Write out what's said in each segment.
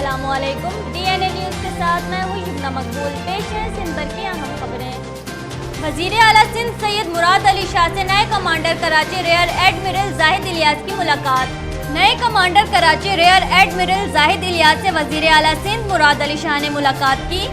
अस्सलामुअलैकुम। DNA news के साथ मैं हूँ युमना मकबूल। पेश है सिंध भर की अहम खबरें। वज़ीर आला सिंध सैयद मुराद अली शाह से नए commander Karachi rear admiral Zahid Ilyas की मुलाकात। नए commander Karachi rear admiral Zahid Ilyas से वज़ीर आला सिंध मुराद अली शाह ने मुलाकात की।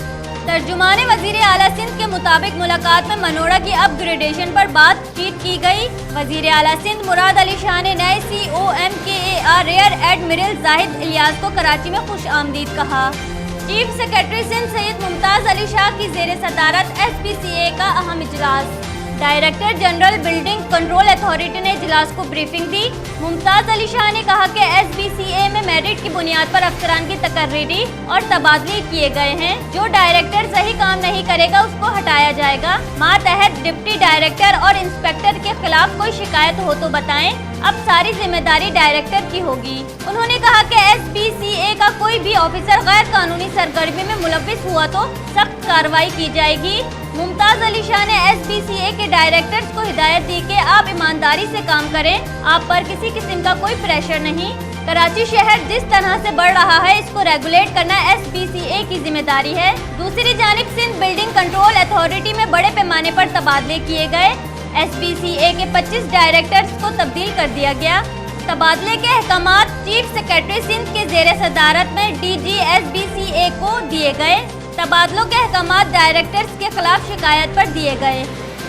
तर्जुमाने वज़ीर आला सिंध के मुताबिक मुलाकात में मनोड़ा की अपग्रेडेशन पर बातचीत की गई। वज़ीर आला सिंध मुराद अली शाह ने नए COMKAR rear admiral Zahid Ilyas को कराची में खुश आमदीद कहा। चीफ सेक्रेटरी सिंध सैयद मुमताज़ अली शाह की ज़ेर सदारत SPCA का अहम इजलास। Director general building control authority ने इजलास को ब्रीफिंग दी। मुमताज़ अली शाह ने कहा कि SPCA में मेरिट की बुनियाद पर अफसरान की तकर्रीरी और तबादले किए गए हैं। जो डायरेक्टर सही काम नहीं करेगा उसको हटाया जाएगा। मातहत डिप्टी डायरेक्टर और इंस्पेक्टर के खिलाफ कोई शिकायत हो तो बताएं। अब सारी जिम्मेदारी डायरेक्टर की होगी। उन्होंने कहा कि SPCA का कोई भी ऑफिसर गैर कानूनी सरगर्मी में मुलव्विस हुआ तो सख्त कार्रवाई की जाएगी। मुमताज़ अली शाह ने SPCA के डायरेक्टर्स को हिदायत दी कि आप ईमानदारी से काम करें, आप पर किसी किस्म का कोई प्रेशर नहीं। कराची शहर जिस तरह से बढ़ रहा है इसको रेगुलेट करना SPCA की जिम्मेदारी है। दूसरी जानिब सिंध बिल्डिंग कंट्रोल अथॉरिटी में बड़े पैमाने पर तबादले किए गए। SPCA के 25 डायरेक्टर्स को तब्दील कर दिया गया। तबादले के अहकामात चीफ सेक्रेटरी सिंध के ज़ेर सदारत में DG SBCA को दिए गए। तबादलों के अहकामात डायरेक्टर्स के खिलाफ शिकायत पर दिए गए।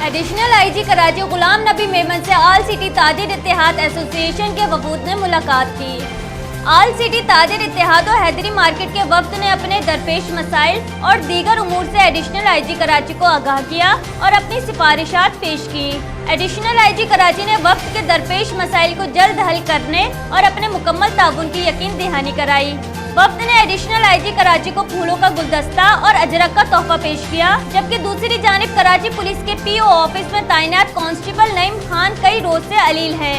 एडिशनल IG कराची गुलाम नबी मेमन से ऑल सिटी ताजिर इत्तेहाद एसोसिएशन के वफूद ने मुलाकात की। ऑल सिटी ताजिर इत्तेहाद और हैदरी मार्केट के वफ्द ने अपने दरपेश मसाइल और दीगर उमूर से एडिशनल IG कराची को आगाह किया और अपनी सिफारिशात पेश की। एडिशनल IG कराची ने वफ्द के दरपेश मसाइल को जल्द हल करने और अपने मुकम्मल ताउन की यकीन दहानी कराई। वफ्द ने एडिशनल IG कराची को फूलों का गुलदस्ता और अजरक का तोहफा पेश किया, जबकि दूसरी जानिब कराची पुलिस के PO ऑफिस में तैनात कांस्टेबल नईम खान कई रोज से अलील है।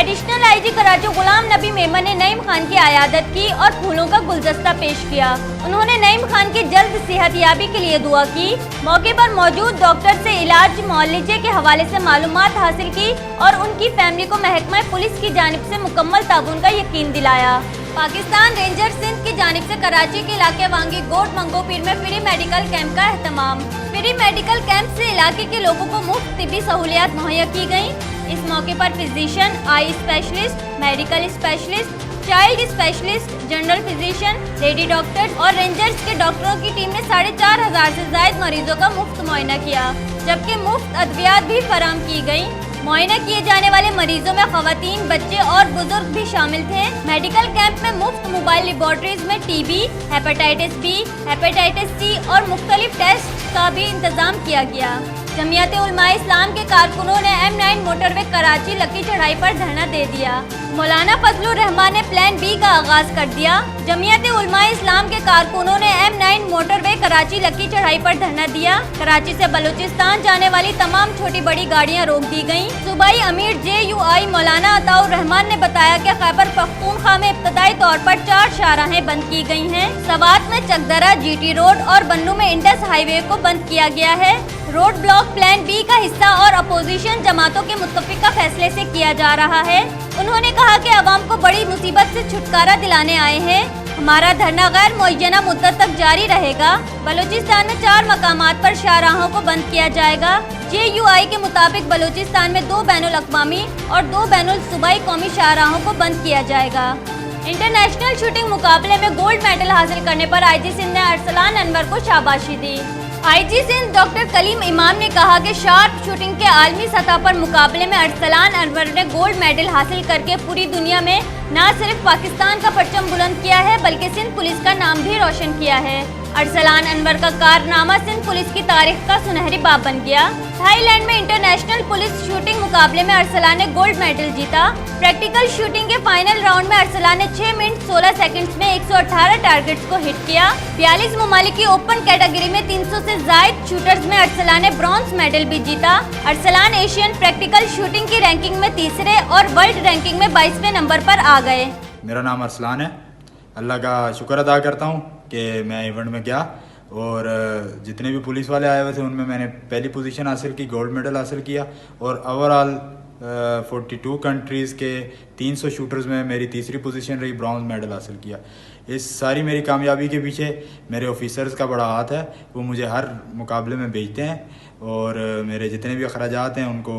एडिशनल IG कराची गुलाम नबी मेमन ने नईम खान की आयादत की और फूलों का गुलदस्ता पेश किया। उन्होंने नईम खान की जल्द सेहतयाबी के लिए दुआ की। मौके पर मौजूद डॉक्टर से इलाज मुआलजे के हवाले से मालूमात हासिल की और उनकी फैमिली को महकमा पुलिस की जानिब से मुकम्मल ताउन का यकीन दिलाया। पाकिस्तान रेंजर सिंध की जानिब से कराची के इलाके वांगी गोट मंगो पीर में फ्री मेडिकल कैंप का एहतमाम। फ्री मेडिकल कैंप से इलाके के लोगों को मुफ्त तिब्बी सहूलियात मुहैया की गयी। इस मौके पर physician, eye specialist, medical specialist, child specialist, general physician, lady doctors और रेंजर्स के डॉक्टरों की टीम ने 4500 से ज्यादा मरीजों का मुफ्त मुआयना किया, जबकि मुफ्त अद्वियात भी फराहम की गयी। मुआयना किए जाने वाले मरीजों में खवातीन, बच्चे और बुजुर्ग भी शामिल थे। मेडिकल कैंप में मुफ्त मोबाइल लेबोरेटरीज में TB, hepatitis B, hepatitis C और मुख्तलिफ टेस्ट का भी इंतजाम किया गया। जमियत उलमाए इस्लाम के कारकुनों ने M9 मोटरवे कराची लकी चढ़ाई पर धरना दे दिया। मौलाना फजलुर रहमान ने प्लान B का आगाज कर दिया। जमियत उलमाए इस्लाम के कारकुनों ने M9 मोटरवे कराची लकी चढ़ाई पर धरना दिया। कराची से बलूचिस्तान जाने वाली तमाम छोटी बड़ी गाड़ियां रोक दी गयी। सूबाई अमीर JUI मौलाना अताउर रहमान ने बताया कि खैबर पख्तूनख्वा में इब्तदाई तौर पर 4 शाहराहें बंद की गयी हैं। सवात में चकदरा GT रोड और बन्नू में इंडस हाईवे को बंद किया गया है। रोड ब्लॉक प्लान B का हिस्सा और अपोजिशन जमातों के मुत्तफिका फैसले से किया जा रहा है। उन्होंने कहा कि अवाम को बड़ी मुसीबत से छुटकारा दिलाने आए हैं। हमारा धरना गैर मुअय्यना मुद्दत तक जारी रहेगा। बलूचिस्तान में 4 मकामात पर शाहराहों को बंद किया जाएगा। JUI के मुताबिक बलूचिस्तान में 2 बैनुल अक़वामी और 2 बैनुल सूबाई कौमी शाहराहों को बंद किया जाएगा। इंटरनेशनल शूटिंग मुकाबले में गोल्ड मेडल हासिल करने पर IG सिंध ने अरसलान अनवर को शाबाशी दी। IG सिंध डॉक्टर कलीम इमाम ने कहा कि शार्प शूटिंग के आलमी सतह पर मुकाबले में अरसलान अनवर ने गोल्ड मेडल हासिल करके पूरी दुनिया में न सिर्फ पाकिस्तान का परचम बुलंद किया है बल्कि सिंध पुलिस का नाम भी रोशन किया है। अरसलान अनवर का कारनामा सिंध पुलिस की तारीख का सुनहरी बाब बन गया। थाईलैंड में इंटरनेशनल पुलिस शूटिंग मुकाबले में अरसलान ने गोल्ड मेडल जीता। प्रैक्टिकल शूटिंग के फाइनल राउंड में अरसलान ने 6 मिनट 16 सेकंड्स में 118 टारगेट्स को हिट किया। 42 ममालिक की ओपन कैटेगरी में 300 से ज्यादा शूटर्स में अरसलान ने ब्रॉन्ज मेडल भी जीता। अरसलान एशियन प्रैक्टिकल शूटिंग की रैंकिंग में तीसरे और वर्ल्ड रैंकिंग में 22वें नंबर पर आ गए। मेरा नाम अरसलान है। अल्लाह का शुक्र अदा करता हूँ कि मैं इवेंट में गया और जितने भी पुलिस वाले आए हुए थे उनमें मैंने पहली पोजीशन हासिल की, गोल्ड मेडल हासिल किया और ओवरऑल 42 कंट्रीज़ के 300 शूटर्स में मेरी तीसरी पोजीशन रही, ब्रॉन्ज मेडल हासिल किया। इस सारी मेरी कामयाबी के पीछे मेरे ऑफिसर्स का बड़ा हाथ है। वो मुझे हर मुकाबले में भेजते हैं और मेरे जितने भी अखराजात हैं उनको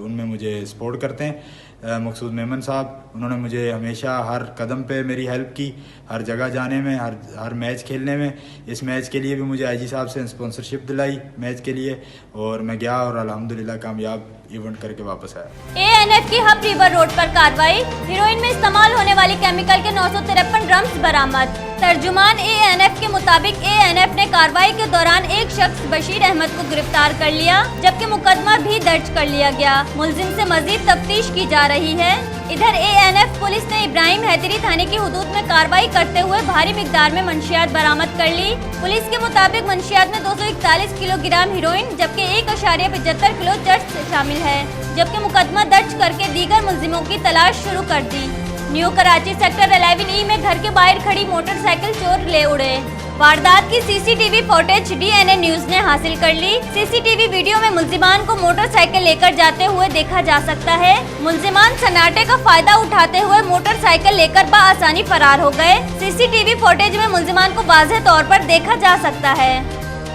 उनमें मुझे सपोर्ट करते हैं। मकसूद मेमन साहब, उन्होंने मुझे हमेशा हर कदम पे मेरी हेल्प की, हर जगह जाने में, हर मैच खेलने में। इस मैच के लिए भी मुझे आईजी साहब से स्पॉन्सरशिप दिलाई मैच के लिए, और मैं गया और अल्हम्दुलिल्लाह कामयाब इवेंट करके वापस आया। एएनएफ की हब रिवर रोड पर कार्रवाई, हीरोइन में इस्तेमाल होने वाली केमिकल के 953 ड्रम्स बरामद। तर्जुमान एएनएफ के मुताबिक एएनएफ ने कार्रवाई के दौरान एक शख्स बशीर अहमद को गिरफ्तार कर लिया, जबकि मुकदमा भी दर्ज कर लिया गया। मुलजिम से मजीद तफ्तीश की जा रही है। इधर एएनएफ पुलिस ने इब्राहिम हैदरी थाने की हुदूद में कार्रवाई करते हुए भारी मिकदार में मंशियात बरामद कर ली। पुलिस के मुताबिक मंशियात में 241 किलोग्राम हीरोइन जबकि 1.75 किलो चरस शामिल है, जबकि मुकदमा दर्ज करके दीगर मुलजिमों की तलाश शुरू कर दी। न्यू कराची सेक्टर 11E में घर के बाहर खड़ी मोटरसाइकिल चोर ले उड़े। वारदात की सीसीटीवी फुटेज डीएनए न्यूज ने हासिल कर ली। सीसीटीवी वीडियो में मुलजिमान को मोटरसाइकिल लेकर जाते हुए देखा जा सकता है। मुलजिमान सन्नाटे का फायदा उठाते हुए मोटरसाइकिल लेकर बआसानी फरार हो गए। सीसीटीवी फुटेज में मुलजिमान को वाज़ेह तौर पर देखा जा सकता है।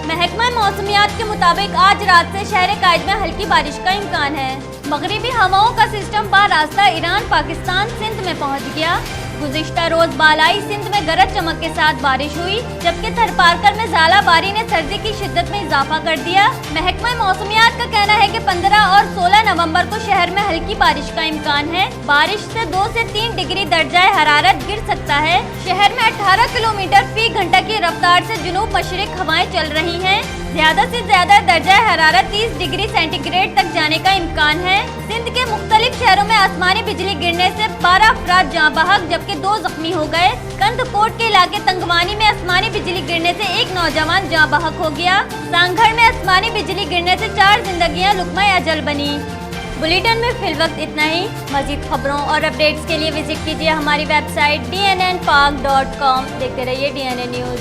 महकमा मौसमियात के मुताबिक आज रात से शहर कायद में हल्की बारिश का इम्कान है। मगरिबी हवाओं का सिस्टम रास्ता ईरान, पाकिस्तान, सिंध में पहुंच गया। गुज़िश्ता रोज बालाई सिंध में गरज चमक के साथ बारिश हुई, जबकि थरपारकर में ज़ालाबारी ने सर्दी की शिद्दत में इजाफा कर दिया। महकमा मौसमियात का कहना है कि 15 और 16 नवंबर को शहर में हल्की बारिश का इम्कान है। बारिश से 2 से 3 डिग्री दर्जा हरारत गिर सकता है। शहर में 18 किलोमीटर फी घंटा की रफ्तार से जुनूब मशरिक हवाएं चल रही हैं। ज्यादा से ज्यादा दर्जा हरारत 30 डिग्री सेंटीग्रेड तक जाने का इम्कान है। सिंध के मुख्तलिफ शहरों में आसमानी बिजली गिरने से 12 अफराद जाँ बहक जबकि 2 जख्मी हो गए। कंदकोट के इलाके तंगवानी में आसमानी बिजली गिरने से एक नौजवान जाँ बहक हो गया। सांगढ़ में आसमानी बिजली गिरने से 4 जिंदगियां लुकमा अजल बनी। बुलेटिन में फिलवक्त इतना ही। मजीद खबरों और अपडेट्स के लिए विजिट कीजिए हमारी वेबसाइट dnnpak.com। देखते रहिए डीएनए न्यूज।